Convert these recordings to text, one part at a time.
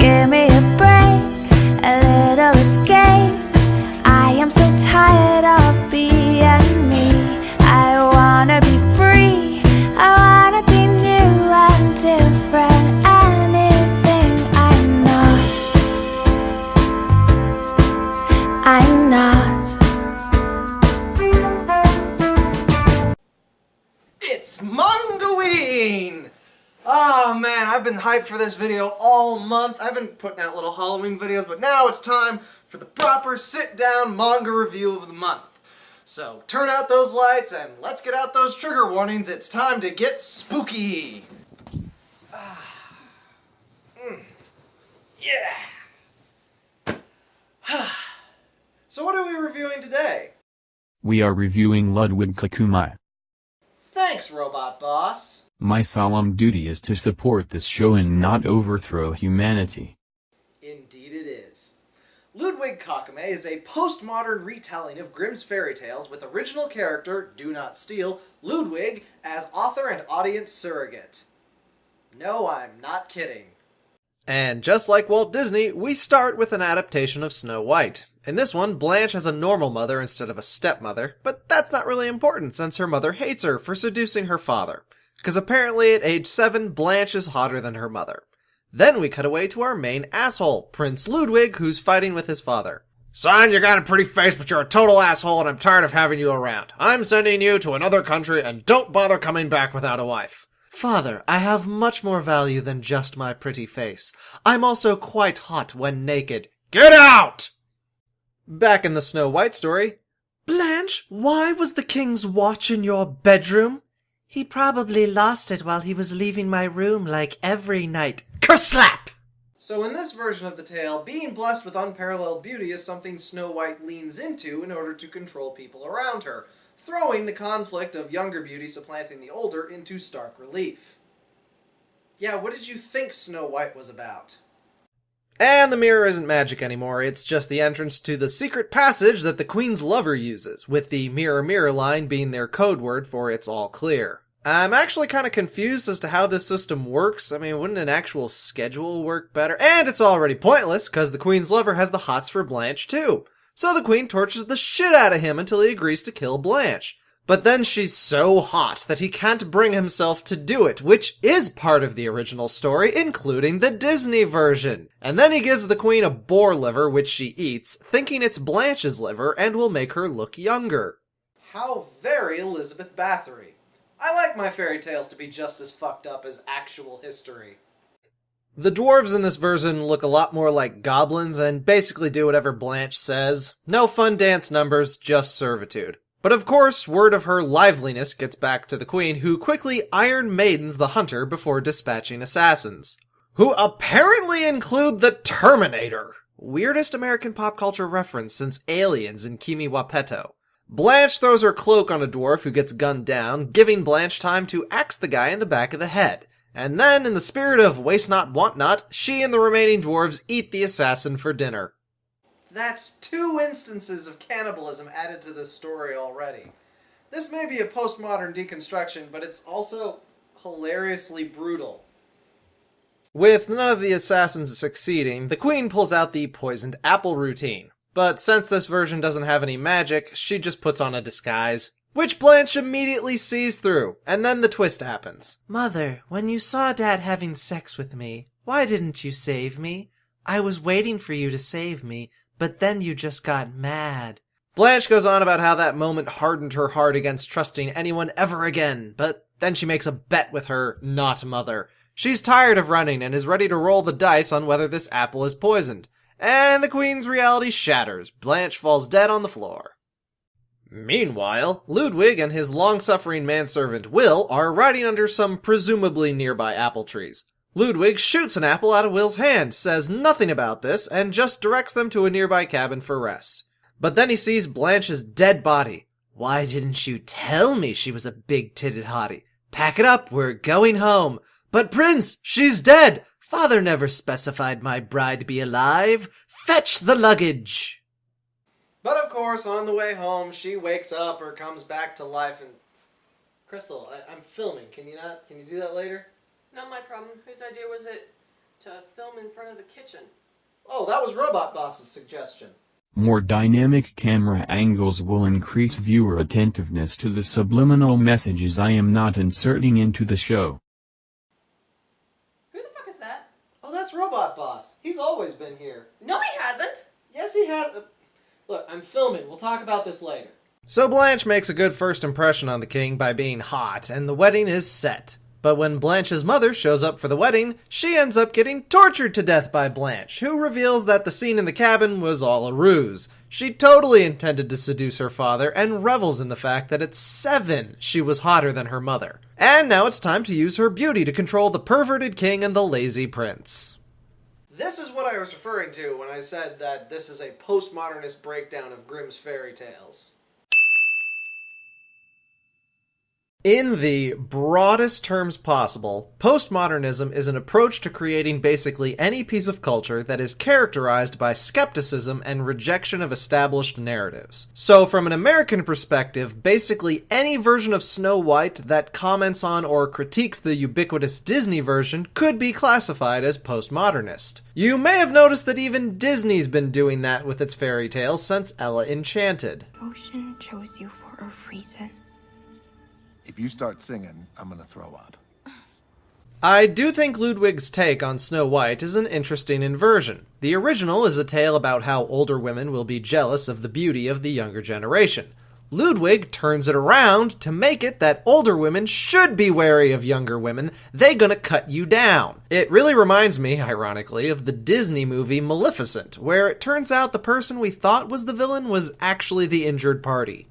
Give me a break, a little escape. I am so tired of being me. I wanna be free, I wanna be new and different. Anything I'm not. It's Mangaween! Oh man, I've been hyped for this video all month. I've been putting out little Halloween videos, but now it's time for the proper sit-down manga review of the month. So turn out those lights and let's get out those trigger warnings. It's time to get spooky! Yeah! So what are we reviewing today? We are reviewing Ludwig Kakumei. Thanks, Robot Boss. My solemn duty is to support this show and not overthrow humanity. Indeed it is. Ludwig Kakumei is a postmodern retelling of Grimm's fairy tales with original character, do not steal, Ludwig as author and audience surrogate. No, I'm not kidding. And just like Walt Disney, we start with an adaptation of Snow White. In this one, Blanche has a normal mother instead of a stepmother, but that's not really important since her mother hates her for seducing her father. Because apparently at age 7, Blanche is hotter than her mother. Then we cut away to our main asshole, Prince Ludwig, who's fighting with his father. Son, you got a pretty face, but you're a total asshole and I'm tired of having you around. I'm sending you to another country and don't bother coming back without a wife. Father, I have much more value than just my pretty face. I'm also quite hot when naked. Get out! Back in the Snow White story. Blanche, why was the king's watch in your bedroom? He probably lost it while he was leaving my room like every night. Kerslap! So in this version of the tale, being blessed with unparalleled beauty is something Snow White leans into in order to control people around her, throwing the conflict of younger beauty supplanting the older into stark relief. Yeah, what did you think Snow White was about? And the mirror isn't magic anymore, it's just the entrance to the secret passage that the Queen's lover uses, with the mirror mirror line being their code word for it's all clear. I'm actually kind of confused as to how this system works. I mean, wouldn't an actual schedule work better? And it's already pointless, because the Queen's lover has the hots for Blanche too. So the Queen tortures the shit out of him until he agrees to kill Blanche. But then she's so hot that he can't bring himself to do it, which is part of the original story, including the Disney version. And then he gives the Queen a boar liver, which she eats, thinking it's Blanche's liver and will make her look younger. How very Elizabeth Bathory. I like my fairy tales to be just as fucked up as actual history. The dwarves in this version look a lot more like goblins and basically do whatever Blanche says. No fun dance numbers, just servitude. But of course, word of her liveliness gets back to the Queen, who quickly Iron Maidens the hunter before dispatching assassins. Who apparently include the Terminator! Weirdest American pop culture reference since Aliens in Kimi wa Peto. Blanche throws her cloak on a dwarf who gets gunned down, giving Blanche time to axe the guy in the back of the head. And then, in the spirit of waste not, want not, she and the remaining dwarves eat the assassin for dinner. That's 2 instances of cannibalism added to this story already. This may be a postmodern deconstruction, but it's also hilariously brutal. With none of the assassins succeeding, the Queen pulls out the poisoned apple routine. But since this version doesn't have any magic, she just puts on a disguise, which Blanche immediately sees through, and then the twist happens. Mother, when you saw Dad having sex with me, why didn't you save me? I was waiting for you to save me, but then you just got mad. Blanche goes on about how that moment hardened her heart against trusting anyone ever again, but then she makes a bet with her not mother. She's tired of running and is ready to roll the dice on whether this apple is poisoned. And the Queen's reality shatters. Blanche falls dead on the floor. Meanwhile, Ludwig and his long-suffering manservant Will are riding under some presumably nearby apple trees. Ludwig shoots an apple out of Will's hand, says nothing about this, and just directs them to a nearby cabin for rest. But then he sees Blanche's dead body. Why didn't you tell me she was a big-titted hottie? Pack it up, we're going home. But Prince, she's dead! Father never specified my bride be alive. Fetch the luggage! But of course, on the way home, she wakes up or comes back to life and... Crystal, I'm filming. Can you do that later? Not my problem. Whose idea was it to film in front of the kitchen. Oh, that was Robot Boss's suggestion. More dynamic camera angles will increase viewer attentiveness to the subliminal messages I am not inserting into the show. Who the fuck is that? Oh, that's Robot Boss. He's always been here. No, he hasn't! Yes, he has. Look, I'm filming. We'll talk about this later. So Blanche makes a good first impression on the king by being hot, and the wedding is set. But when Blanche's mother shows up for the wedding, she ends up getting tortured to death by Blanche, who reveals that the scene in the cabin was all a ruse. She totally intended to seduce her father and revels in the fact that at 7 she was hotter than her mother. And now it's time to use her beauty to control the perverted king and the lazy prince. This is what I was referring to when I said that this is a postmodernist breakdown of Grimm's fairy tales. In the broadest terms possible, postmodernism is an approach to creating basically any piece of culture that is characterized by skepticism and rejection of established narratives. So from an American perspective, basically any version of Snow White that comments on or critiques the ubiquitous Disney version could be classified as postmodernist. You may have noticed that even Disney's been doing that with its fairy tales since Ella Enchanted. Ocean chose you for a reason. If you start singing, I'm gonna throw up. I do think Ludwig's take on Snow White is an interesting inversion. The original is a tale about how older women will be jealous of the beauty of the younger generation. Ludwig turns it around to make it that older women should be wary of younger women. They gonna cut you down. It really reminds me, ironically, of the Disney movie Maleficent, where it turns out the person we thought was the villain was actually the injured party.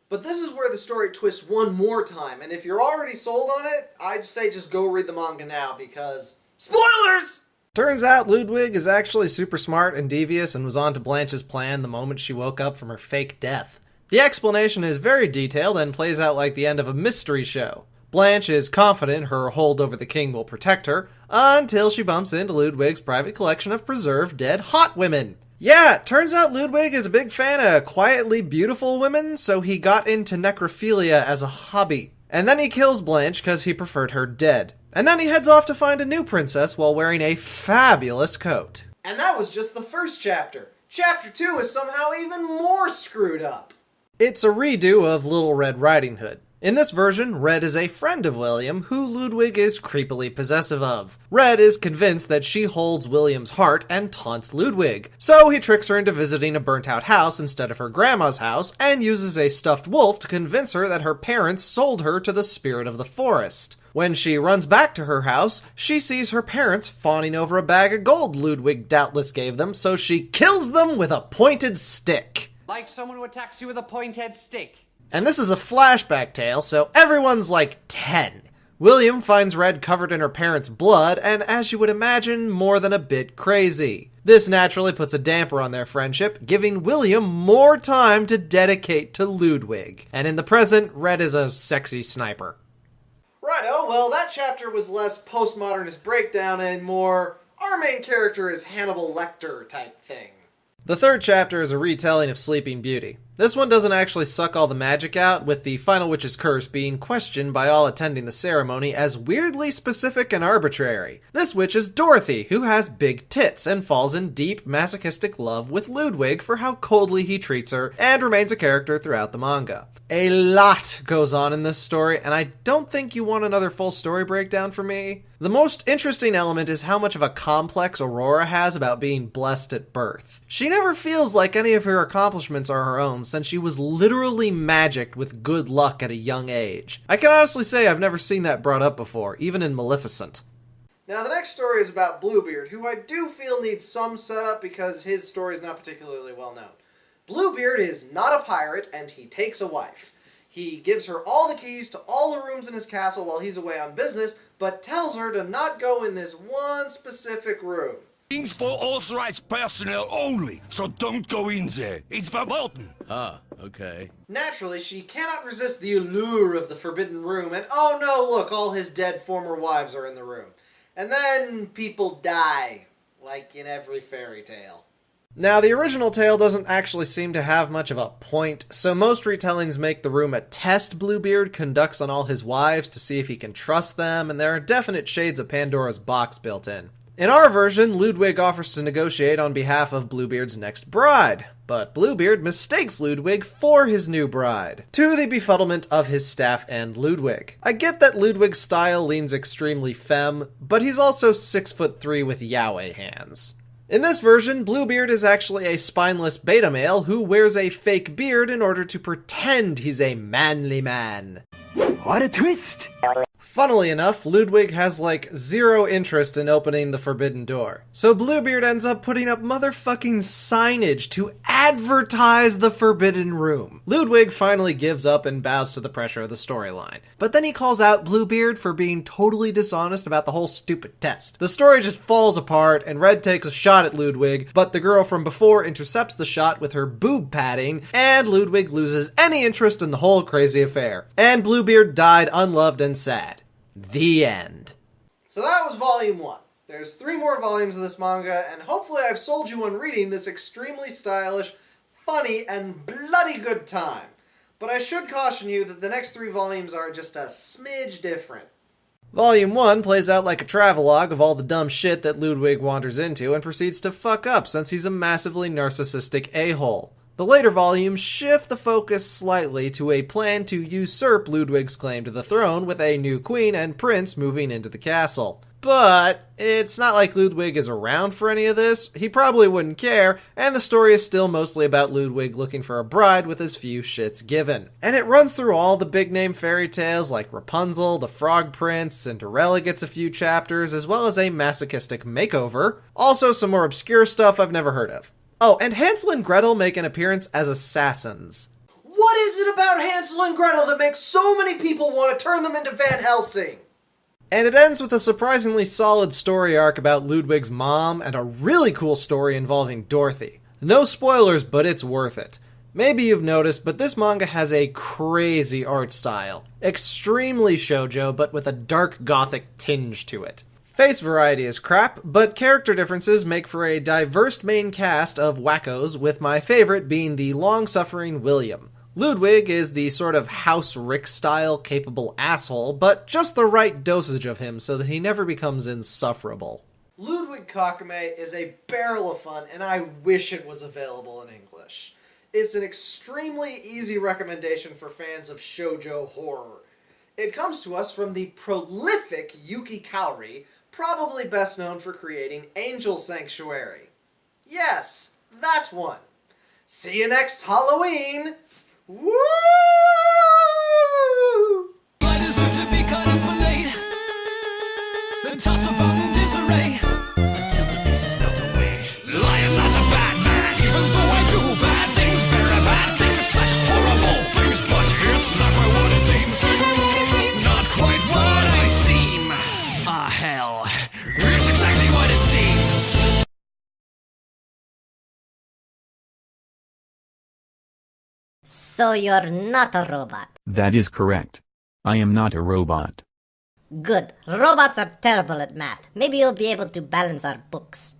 But this is where the story twists one more time, and if you're already sold on it, I'd say just go read the manga now, because... spoilers! Turns out Ludwig is actually super smart and devious and was on to Blanche's plan the moment she woke up from her fake death. The explanation is very detailed and plays out like the end of a mystery show. Blanche is confident her hold over the king will protect her, until she bumps into Ludwig's private collection of preserved dead hot women. Yeah, turns out Ludwig is a big fan of quietly beautiful women, so he got into necrophilia as a hobby. And then he kills Blanche because he preferred her dead. And then he heads off to find a new princess while wearing a fabulous coat. And that was just the first chapter. Chapter 2 is somehow even more screwed up. It's a redo of Little Red Riding Hood. In this version, Red is a friend of William, who Ludwig is creepily possessive of. Red is convinced that she holds William's heart and taunts Ludwig, so he tricks her into visiting a burnt-out house instead of her grandma's house, and uses a stuffed wolf to convince her that her parents sold her to the spirit of the forest. When she runs back to her house, she sees her parents fawning over a bag of gold Ludwig doubtless gave them, so she kills them with a pointed stick. Like someone who attacks you with a pointed stick. And this is a flashback tale, so everyone's like 10. William finds Red covered in her parents' blood, and as you would imagine, more than a bit crazy. This naturally puts a damper on their friendship, giving William more time to dedicate to Ludwig. And in the present, Red is a sexy sniper. Righto, well that chapter was less postmodernist breakdown and more our main character is Hannibal Lecter type thing. The third chapter is a retelling of Sleeping Beauty. This one doesn't actually suck all the magic out, with the final witch's curse being questioned by all attending the ceremony as weirdly specific and arbitrary. This witch is Dorothy, who has big tits and falls in deep masochistic love with Ludwig for how coldly he treats her, and remains a character throughout the manga. A lot goes on in this story, and I don't think you want another full story breakdown from me. The most interesting element is how much of a complex Aurora has about being blessed at birth. She never feels like any of her accomplishments are her own, since she was literally magicked with good luck at a young age. I can honestly say I've never seen that brought up before, even in Maleficent. Now the next story is about Bluebeard, who I do feel needs some setup because his story is not particularly well known. Bluebeard is not a pirate, and he takes a wife. He gives her all the keys to all the rooms in his castle while he's away on business, but tells her to not go in this one specific room. Things for authorized personnel only, so don't go in there. It's verboten. Ah, okay. Naturally, she cannot resist the allure of the forbidden room, and oh no, look, all his dead former wives are in the room. And then people die, like in every fairy tale. Now, the original tale doesn't actually seem to have much of a point, so most retellings make the room a test Bluebeard conducts on all his wives to see if he can trust them, and there are definite shades of Pandora's box built in. In our version, Ludwig offers to negotiate on behalf of Bluebeard's next bride, but Bluebeard mistakes Ludwig for his new bride, to the befuddlement of his staff and Ludwig. I get that Ludwig's style leans extremely femme, but he's also 6'3" with yaoi hands. In this version, Bluebeard is actually a spineless beta male who wears a fake beard in order to pretend he's a manly man. What a twist! Funnily enough, Ludwig has like zero interest in opening the forbidden door. So Bluebeard ends up putting up motherfucking signage to advertise the forbidden room. Ludwig finally gives up and bows to the pressure of the storyline. But then he calls out Bluebeard for being totally dishonest about the whole stupid test. The story just falls apart and Red takes a shot at Ludwig, but the girl from before intercepts the shot with her boob padding, and Ludwig loses any interest in the whole crazy affair. And Bluebeard died unloved and sad. The end. So that was volume 1. There's 3 more volumes of this manga, and hopefully I've sold you on reading this extremely stylish, funny, and bloody good time. But I should caution you that the next 3 volumes are just a smidge different. Volume 1 plays out like a travelogue of all the dumb shit that Ludwig wanders into and proceeds to fuck up since he's a massively narcissistic a-hole. The later volumes shift the focus slightly to a plan to usurp Ludwig's claim to the throne with a new queen and prince moving into the castle. But it's not like Ludwig is around for any of this, he probably wouldn't care, and the story is still mostly about Ludwig looking for a bride with as few shits given. And it runs through all the big name fairy tales like Rapunzel, the Frog Prince, Cinderella gets a few chapters, as well as a masochistic makeover. Also some more obscure stuff I've never heard of. Oh, and Hansel and Gretel make an appearance as assassins. What is it about Hansel and Gretel that makes so many people want to turn them into Van Helsing? And it ends with a surprisingly solid story arc about Ludwig's mom and a really cool story involving Dorothy. No spoilers, but it's worth it. Maybe you've noticed, but this manga has a crazy art style. Extremely shoujo, but with a dark gothic tinge to it. Face variety is crap, but character differences make for a diverse main cast of wackos, with my favorite being the long-suffering William. Ludwig is the sort of House Rick-style capable asshole, but just the right dosage of him so that he never becomes insufferable. Ludwig Kakumei is a barrel of fun, and I wish it was available in English. It's an extremely easy recommendation for fans of shoujo horror. It comes to us from the prolific Yuki Kaori, probably best known for creating Angel Sanctuary. Yes, that one. See you next Halloween! Woo! So you're not a robot. That is correct. I am not a robot. Good. Robots are terrible at math. Maybe you'll be able to balance our books.